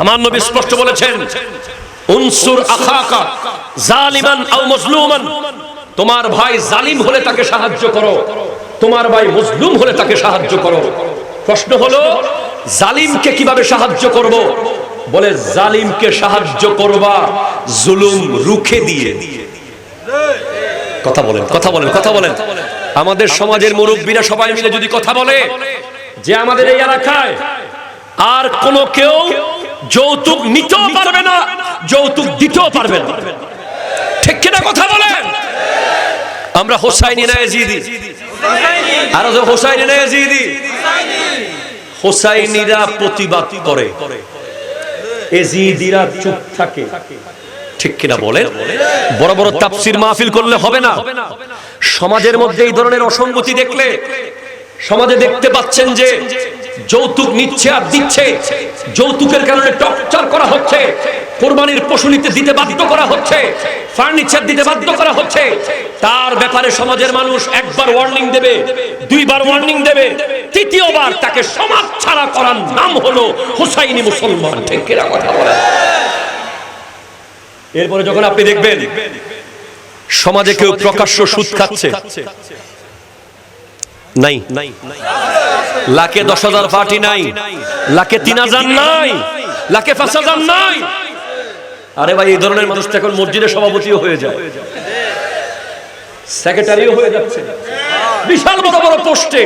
আমার নবী স্পষ্ট বলেছেন, উনসুর আখাকা জালিমান আও মাজলুমান, তোমার ভাই জালিম হলে তাকে সাহায্য করো, তোমার ভাই মজলুম হলে তাকে সাহায্য করো। প্রশ্ন হলো জালিমকে কিভাবে সাহায্য করব? বলে জালিমকে সাহায্য করবা জুলুম রুখে দিয়ে। কথা বলেন, কথা বলেন, কথা বলেন। আমাদের সমাজের মুরব্বীরা সবাই মিলে যদি কথা বলে যে আমাদের এই এলাকায় আর কোনো কেউ যৌতুক নিতেও পারবে না, যৌতুক দিতেও পারবে না, ঠিক কিনা কথা বলেন? আমরা হোসাইনি না ইয়াজিদি? আর হোসাইনি না ইয়াজিদি? হোসাইনিরা প্রতিবাদ করে, ইয়াজিদিরা চুপ থাকে, ঠিক কিনা বলেন? বড় বড় তাফসীর মাহফিল করলে হবে না। সমাজের মধ্যে এই ধরনের অসঙ্গতি দেখলে, সমাজে দেখতে পাচ্ছেন যে যৌতুক নিচ্ছে আর দিচ্ছে, যৌতুকের কারণে টর্চার করা হচ্ছে, কুরবানির পশু নিতে দিতে বাধ্য করা হচ্ছে, ফার্নিচার দিতে বাধ্য করা হচ্ছে, তার ব্যাপারে সমাজের মানুষ একবার ওয়ার্নিং দেবে, দুইবার ওয়ার্নিং দেবে, তৃতীয়বার তাকে সমাজ ছাড়া করার নাম হলো হোসাইনি মুসলমান, ঠিক কিনা কথা বলেন? এরপরে যখন আপনি দেখবেন সমাজে কেউ প্রকাশ্য সুদ খাচ্ছে, নাই লাখে 10,000 পার্টি নাই, লাখে 3,000 নাই, লাখে 5,000 নাই। আরে ভাই, এই ধরনের মানুষ এখন মসজিদের সভাপতিও হয়ে যায়, সেক্রেটারিও হয়ে যাচ্ছে, বিশাল বড় বড় পোস্টে।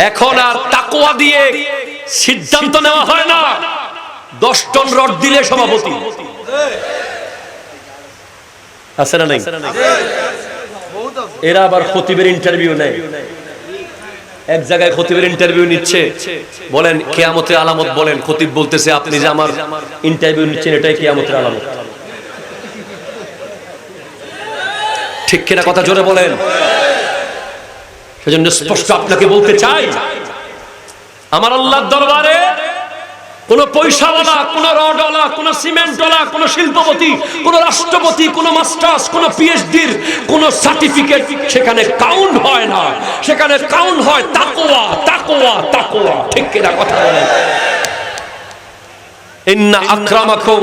এখন আর তাকওয়া দিয়ে সিদ্ধান্ত নেওয়া হয় না, 10 টন রড দিলে সভাপতি। আছে না নাই? এরা আবার খতিবের ইন্টারভিউ নেয়, এক জায়গায় খতিবের ইন্টারভিউ নিচ্ছে, বলেন কিয়ামতের আলামত বলেন। খতিব বলতেছে, আপনি যে আমার ইন্টারভিউ নিচ্ছেন এটাই কিয়ামতের আলামত, ঠিক কিনা কথা জোরে বলেন? সেজন্য স্পষ্ট আপনাকে বলতে চাই, আমার আল্লাহর দরবারে কোন পয়সাওয়ালা, কোন রডওয়ালা, কোন সিমেন্টওয়ালা, কোন শিল্পপতি, কোন রাষ্ট্রপতি, কোন মাস্টার্স, কোন পিএইচডির কোন সার্টিফিকেট সেখানে কাউন্ট হয় না। সেখানে কাউন্ট হয় তাকওয়া, তাকওয়া, তাকওয়া, ঠিক কিনা কথা বলেন? ইন্না আকরামাকুম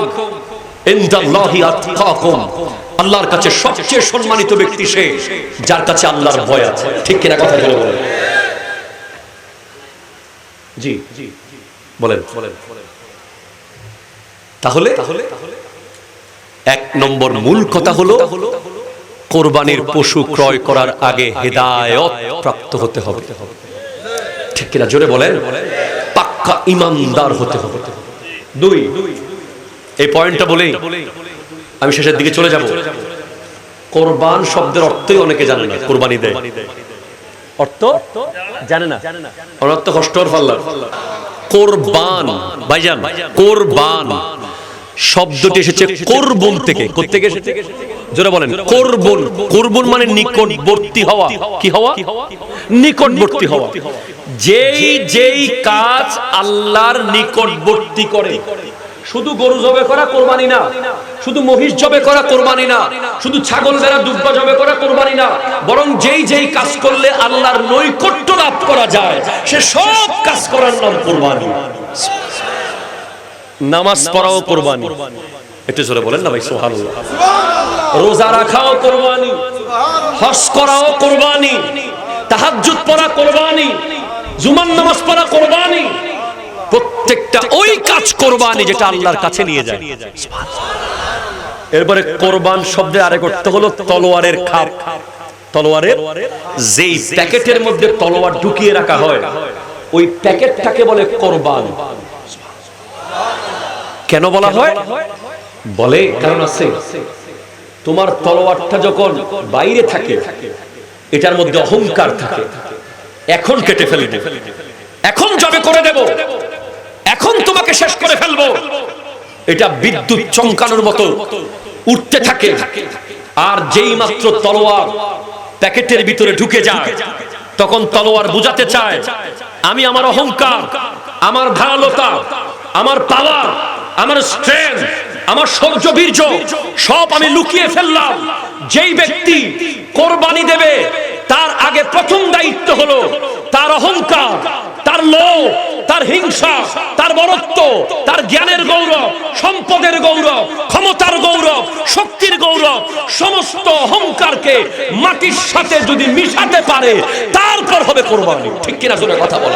ইনদাল্লাহি আতকাকুম, আল্লাহর কাছে সবচেয়ে সম্মানিত ব্যক্তি সে যার কাছে আল্লাহর ভয় আছে, ঠিক কিনা কথা বলেন? জি জি বলেন। তাহলে এক নম্বর মূল কথা হলো কোরবানির পশু ক্রয় করার আগে হেদায়েত প্রাপ্ত হতে হবে, ঠিক কিনা জোরে বলেন? পাক্কা ঈমানদার হতে হবে। 2, এই পয়েন্টটা বলেই আমি শেষের দিকে চলে যাব। কোরবান শব্দের অর্থই অনেকে জানে না। কোরবানি দেয় অর্থ জানে না, অর্থ কষ্টর ফাল্লা। কোরবান ভাইজান, কোরবান শব্দটি এসেছে কুরবুন থেকে। কোথা থেকে এসেছে জোরে বলেন? কুরবুন। কুরবুন মানে নিকটবর্তী হওয়া। কি হওয়া? নিকটবর্তী হওয়া। যেই কাজ আল্লাহর নিকটবর্তী করে, শুধু গরু জবে করা কোরবানি না, শুধু মহিষ জবে করা কোরবানি না, শুধু ছাগল ভেড়া দুব্বা জবে করা কোরবানি না, বরং যেই কাজ করলে আল্লাহর নৈকট্য লাভ করা যায় সে সব কাজ করার নাম কোরবানি। নামাজ পড়াও কোরবানি, একটু জোরে বলেন না ভাই সুবহানাল্লাহ। রোজা রাখাও কোরবানি, হজ করাও কোরবানি, তাহাজ্জুদ পড়া কোরবানি, জুমার নামাজ পড়া কোরবানি, প্রত্যেকটা ওই কাজ কোরবানি যেটা আল্লাহর কাছে নিয়ে যায়। এরপরে কোরবান শব্দের আরেক অর্থ হলো তলোয়ারের খাপ। তলোয়ারের যেই প্যাকেটের মধ্যে তলোয়ার ঢুকিয়ে রাখা হয় ওই প্যাকেটটাকে বলে কোরবান। কেন বলা হয়? বলে কারণ আছে, তোমার তলোয়ারটা যখন বাইরে থাকে এটার মধ্যে অহংকার থাকে, এখন কেটে ফেলবে, এখন জবে করে দেব, এখন তোমাকে শেষ করে ফেলবো, এটা বিদ্যুৎ চমকানোর মতো উঠতে থাকে। আর যেই মাত্র তলোয়ার প্যাকেটের ভিতরে ঢুকে যায় তখন তলোয়ার বুঝাতে চায় আমি আমার অহংকার, আমার ধারালতা, আমার পাওয়ার, আমার স্ট্রেংথ, আমার শৌর্য বীর্য সব আমি লুকিয়ে ফেললাম। যেই ব্যক্তি কোরবানি দেবে তার আগে প্রথম দায়িত্ব হলো তার অহংকার, তার লোভ, তার হিংসা, তার বরত্ব, তার জ্ঞানের সম্পদের গৌরব, ক্ষমতার গৌরব, শক্তির গৌরব, সমস্ত অহংকারকে মাটির সাথে যদি মিশাতে পারে তারপর হবে কোরবানি। ঠিক কিনা জোরে কথা বলো।